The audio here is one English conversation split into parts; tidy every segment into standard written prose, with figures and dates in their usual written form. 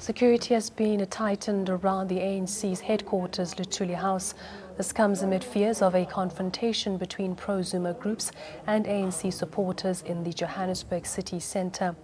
Security has been tightened around the ANC's headquarters, Luthuli House. This comes amid fears of a confrontation between pro-Zuma groups and ANC supporters in the Johannesburg city centre.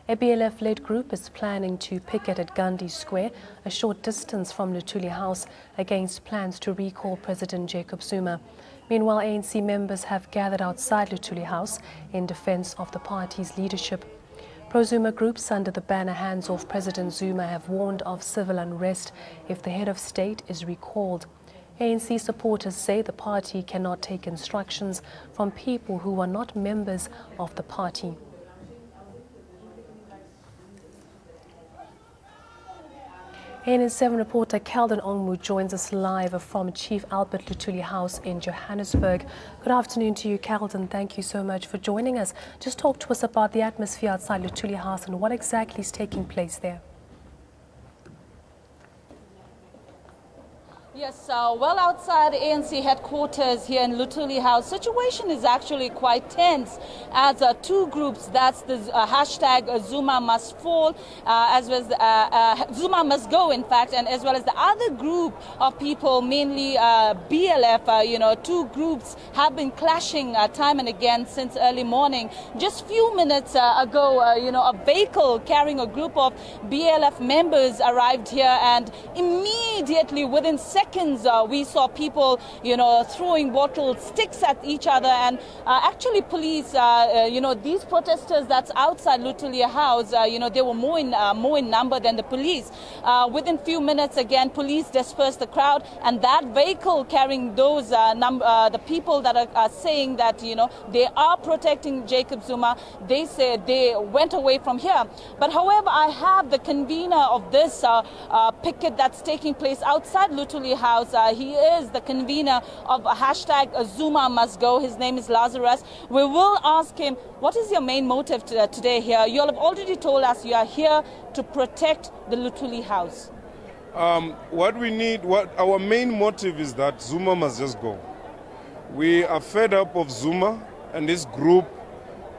A BLF-led group is planning to picket at Gandhi Square, a short distance from Luthuli House, against plans to recall President Jacob Zuma. Meanwhile, ANC members have gathered outside Luthuli House in defence of the party's leadership. Pro-Zuma groups under the banner Hands Off President Zuma have warned of civil unrest if the head of state is recalled. ANC supporters say the party cannot take instructions from people who are not members of the party. ANN7 reporter Calden Ongmu joins us live from Chief Albert Luthuli House in Johannesburg. Good afternoon to you, Calden. Thank you so much for joining us. Just talk to us about the atmosphere outside Luthuli House and what exactly is taking place there. Yes, well outside ANC headquarters here in Luthuli House, situation is actually quite tense as two groups, that's the hashtag Zuma must fall, as well as Zuma must go, in fact, and as well as the other group of people, mainly BLF, two groups have been clashing time and again since early morning. Just few minutes ago, a vehicle carrying a group of BLF members arrived here, and immediately within seconds we saw people, throwing bottles, sticks at each other, and actually police, these protesters that's outside Luthuli House, they were more in number than the police. Within few minutes, again, police dispersed the crowd, and that vehicle carrying those the people that are saying that they are protecting Jacob Zuma, they say they went away from here. But however, I have the convener of this picket that's taking place outside Luthuli House. He is the convener of hashtag Zuma must go. His name is Lazarus. We will ask him, what is your main motive today here? You all have already told us you are here to protect the Luthuli House. What our main motive is that Zuma must just go. We are fed up of Zuma and this group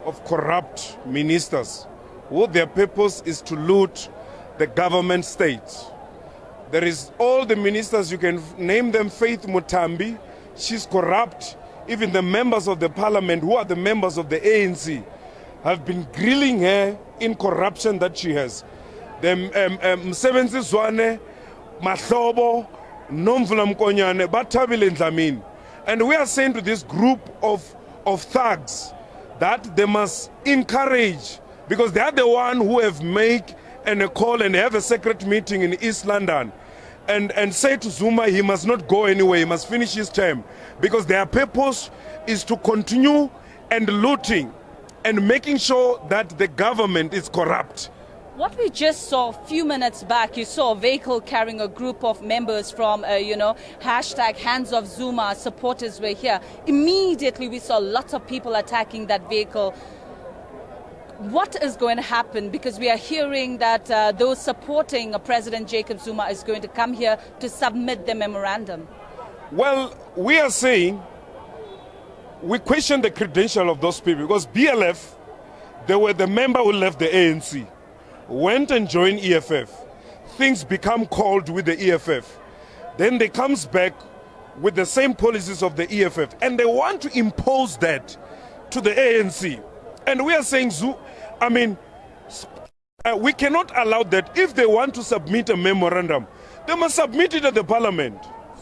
of corrupt ministers who their purpose is to loot the government state. There is all the ministers, you can name them, Faith Mutambi, she's corrupt. Even the members of the parliament who are the members of the ANC have been grilling her in corruption that she has. The Msebenzi Zwane, Mahlobo, Nomvula Mkonyane, Batabile Ndlamini. And we are saying to this group of thugs that they must encourage, because they are the one who have made a call and have a secret meeting in East London and say to Zuma he must not go anywhere, he must finish his term, because their purpose is to continue and looting and making sure that the government is corrupt. What we just saw a few minutes back, you saw a vehicle carrying a group of members from, hashtag Hands Off Zuma supporters were here. Immediately we saw lots of people attacking that vehicle. What is going to happen? Because we are hearing that those supporting President Jacob Zuma is going to come here to submit the memorandum. Well, we are saying we question the credential of those people, because BLF, they were the member who left the ANC, went and joined EFF. Things become cold with the EFF. Then they comes back with the same policies of the EFF, and they want to impose that to the ANC. And we are saying, we cannot allow that. If they want to submit a memorandum, they must submit it at the parliament.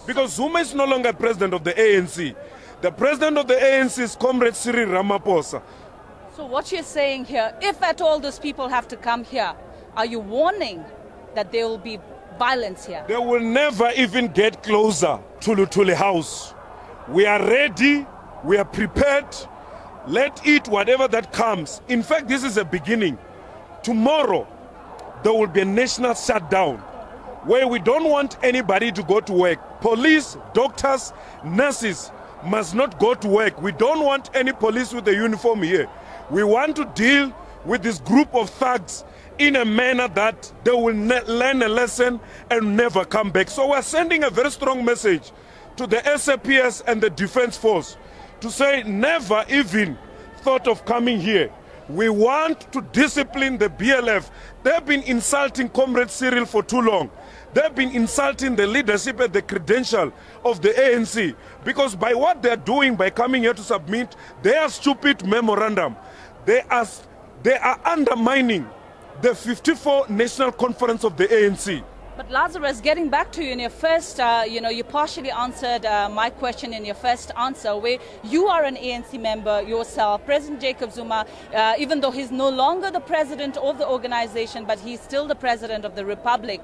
Because Zuma is no longer president of the ANC. The president of the ANC is Comrade Cyril Ramaphosa. So what you're saying here, if at all those people have to come here, are you warning that there will be violence here? They will never even get closer to Luthuli House. We are ready, we are prepared. Let it, whatever that comes. In fact, this is a beginning. Tomorrow, there will be a national shutdown where we don't want anybody to go to work. Police, doctors, nurses must not go to work. We don't want any police with a uniform here. We want to deal with this group of thugs in a manner that they will learn a lesson and never come back. So we're sending a very strong message to the SAPS and the Defense Force to say never even thought of coming here. We want to discipline the BLF. They've been insulting Comrade Cyril for too long. They've been insulting the leadership and the credential of the ANC, because by what they're doing, by coming here to submit their stupid memorandum, they are undermining the 54 National Conference of the ANC. But Lazarus, getting back to you in your first, you partially answered my question in your first answer, where you are an ANC member yourself. President Jacob Zuma, even though he's no longer the president of the organization, but he's still the president of the republic.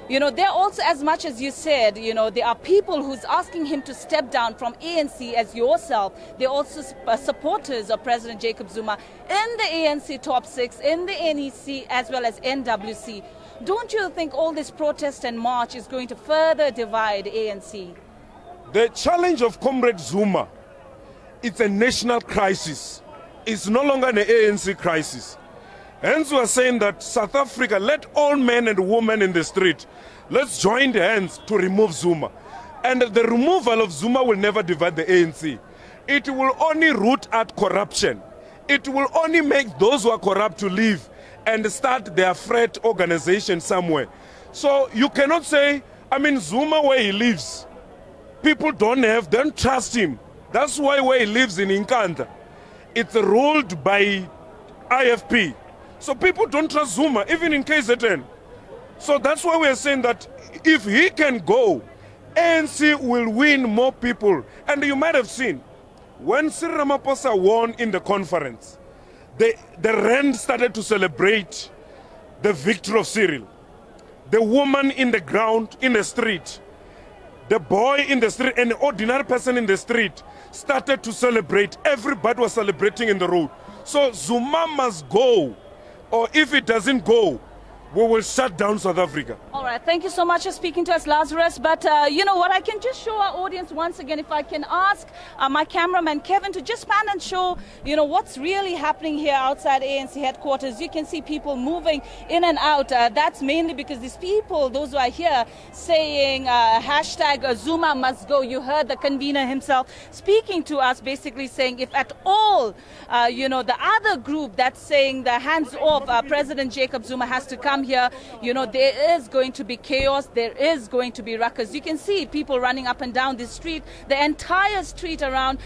You know, there also, as much as you said, you know, there are people who's asking him to step down from ANC as yourself. They're also supporters of President Jacob Zuma in the ANC top 6, in the NEC, as well as NWC. Don't you think all this protest and march is going to further divide ANC? The challenge of Comrade Zuma, it's a national crisis. It's no longer an ANC crisis. Hence we are saying that South Africa, let all men and women in the street, let's join hands to remove Zuma. And the removal of Zuma will never divide the ANC. It will only root out corruption. It will only make those who are corrupt to leave and start their threat organization somewhere. So you cannot say, I mean, Zuma where he lives, people don't trust him. That's why where he lives in Inkandla, it's ruled by IFP. So people don't trust Zuma, even in KZN. So that's why we're saying that if he can go, ANC will win more people. And you might have seen, when Cyril Ramaphosa won in the conference, the RAND started to celebrate the victory of Cyril. The woman in the ground, in the street, the boy in the street, and the ordinary person in the street started to celebrate. Everybody was celebrating in the road. So Zuma must go. Or if it doesn't go, we will shut down South Africa. All right, thank you so much for speaking to us, Lazarus. But you know what, I can just show our audience once again, if I can ask my cameraman Kevin to just pan and show, you know, what's really happening here outside ANC headquarters. You can see people moving in and out. That's mainly because these people, those who are here, saying hashtag Zuma must go. You heard the convener himself speaking to us, basically saying if at all, you know, the other group that's saying the hands off, President Jacob Zuma has to come here, you know, there is going to be chaos, there is going to be ruckus. You can see people running up and down the street. The entire street around,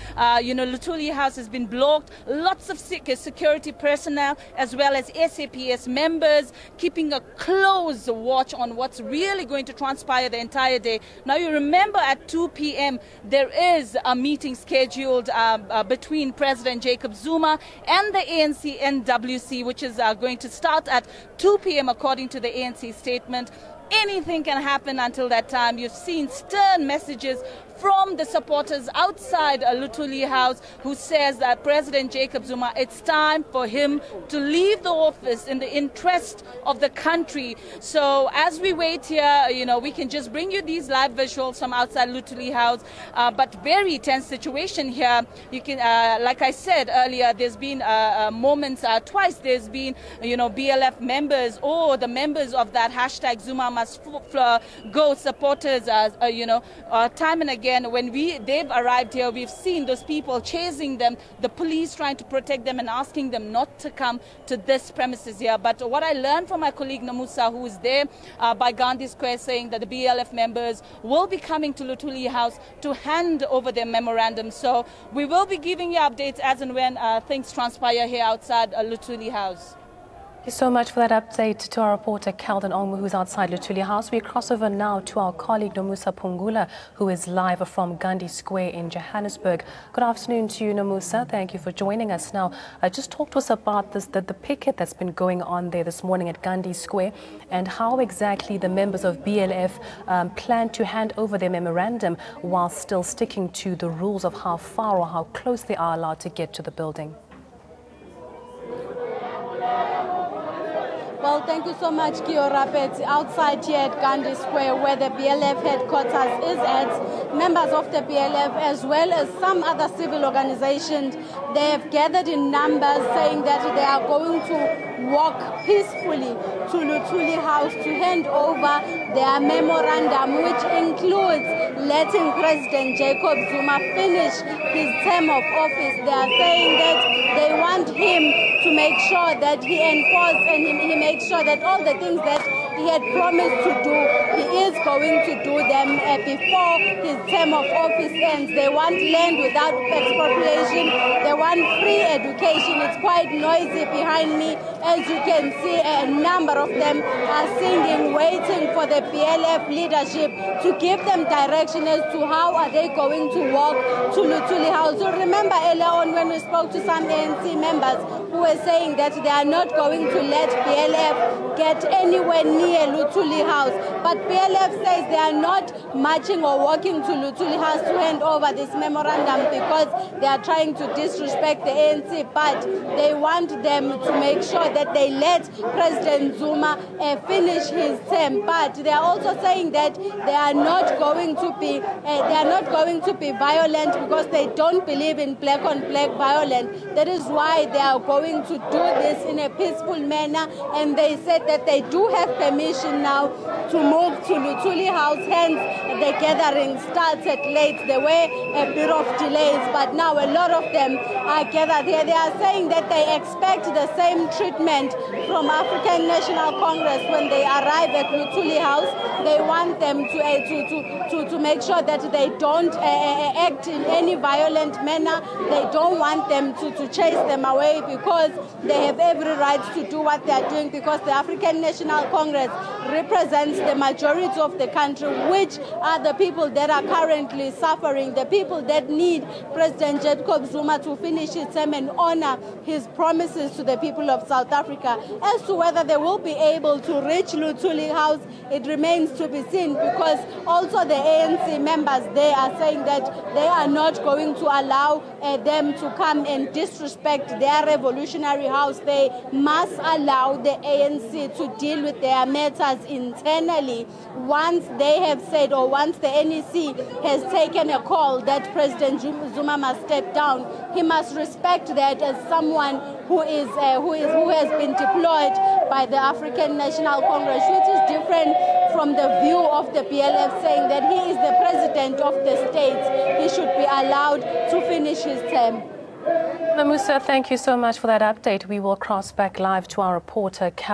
you know, Luthuli House has been blocked. Lots of security personnel as well as SAPS members keeping a close watch on what's really going to transpire the entire day. Now, you remember at 2 p.m. there is a meeting scheduled between President Jacob Zuma and the ANC NWC, which is going to start at 2 p.m. according to the ANC statement. Anything can happen until that time. You've seen stern messages from the supporters outside Luthuli House, who says that President Jacob Zuma, it's time for him to leave the office in the interest of the country. So as we wait here, you know, we can just bring you these live visuals from outside Luthuli House, but very tense situation here. You can, like I said earlier, there's been moments, twice there's been, you know, BLF members or the members of that hashtag Zuma must go supporters, you know, time and again. When they've arrived here, we've seen those people chasing them, the police trying to protect them and asking them not to come to this premises here. But what I learned from my colleague Namusa, who is there by Gandhi Square, saying that the BLF members will be coming to Luthuli House to hand over their memorandum. So we will be giving you updates as and when things transpire here outside Luthuli House. Thank you so much for that update to our reporter Kelden Ongmu, who's outside Luthuli House. We cross over now to our colleague Nomusa Pungula, who is live from Gandhi Square in Johannesburg. Good afternoon to you, Nomusa. Thank you for joining us. Now, just talk to us about this, the picket that's been going on there this morning at Gandhi Square, and how exactly the members of BLF plan to hand over their memorandum while still sticking to the rules of how far or how close they are allowed to get to the building. Well, thank you so much, Kio Rapet. Outside here at Gandhi Square, where the BLF headquarters is at, members of the BLF, as well as some other civil organizations, they have gathered in numbers saying that they are going to walk peacefully to Luthuli House to hand over their memorandum, which includes letting President Jacob Zuma finish his term of office. They are saying that they want him to make sure that he enforces and he makes sure that all the things that he had promised to do, he is going to do them before his term of office ends. They want land without expropriation. They want free education. It's quite noisy behind me. As you can see, a number of them are singing, waiting for the PLF leadership to give them direction as to how are they going to walk to Luthuli House. So remember earlier on when we spoke to some ANC members who were saying that they are not going to let PLF get anywhere near Luthuli House. But PLF says they are not marching or walking to Luthuli House to hand over this memorandum because they are trying to disrespect the ANC, but they want them to make sure that they let President Zuma finish his term. But they are also saying that they are not going to be violent because they don't believe in black on black violence. That is why they are going to do this in a peaceful manner, and they said that they do have permission now to move to Luthuli House. Hence the gathering started late. There were a bit of delays, but now a lot of them are gathered here. They are saying that they expect the same treatment from African National Congress when they arrive at Luthuli House. They want them to make sure that they don't act in any violent manner. They don't want them to chase them away because they have every right to do what they are doing, because the African National Congress represents the majority of the country, which are the people that are currently suffering, the people that need President Jacob Zuma to finish his term and honor his promises to the people of South Africa. As to whether they will be able to reach Luthuli House, it remains to be seen, because also the ANC members, they are saying that they are not going to allow them to come and disrespect their revolutionary house. They must allow the ANC to deal with their matters internally. Once they have said, or once the NEC has taken a call that President Zuma must step down, he must respect that as someone who has been deployed by the African National Congress, which is different from the view of the PLF saying that he is the president of the state. He should be allowed to finish his term. Musa, thank you so much for that update. We will cross back live to our reporter,